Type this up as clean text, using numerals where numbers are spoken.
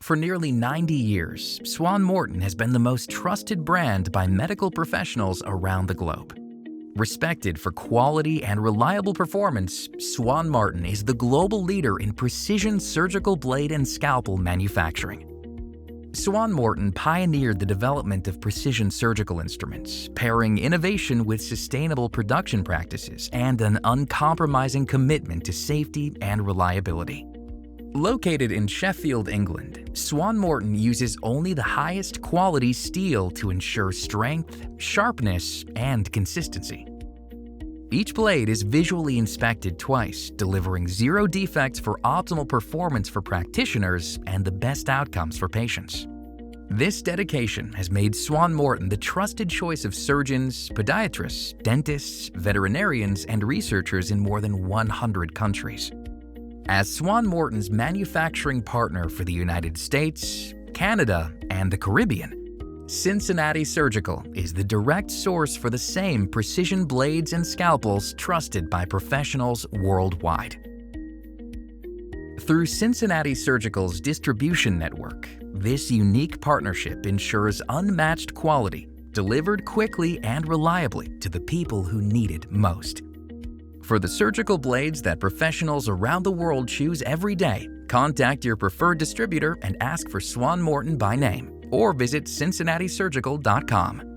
For nearly 90 years, Swann-Morton has been the most trusted brand by medical professionals around the globe. Respected for quality and reliable performance, Swann-Morton is the global leader in precision surgical blade and scalpel manufacturing. Swann-Morton pioneered the development of precision surgical instruments, pairing innovation with sustainable production practices and an uncompromising commitment to safety and reliability. Located in Sheffield, England, Swann-Morton uses only the highest quality steel to ensure strength, sharpness, and consistency. Each blade is visually inspected twice, delivering zero defects for optimal performance for practitioners and the best outcomes for patients. This dedication has made Swann-Morton the trusted choice of surgeons, podiatrists, dentists, veterinarians, and researchers in more than 100 countries. As Swann-Morton's manufacturing partner for the United States, Canada, and the Caribbean, Cincinnati Surgical is the direct source for the same precision blades and scalpels trusted by professionals worldwide. Through Cincinnati Surgical's distribution network, this unique partnership ensures unmatched quality, delivered quickly and reliably to the people who need it most. For the surgical blades that professionals around the world choose every day, contact your preferred distributor and ask for Swann-Morton by name, or visit CincinnatiSurgical.com.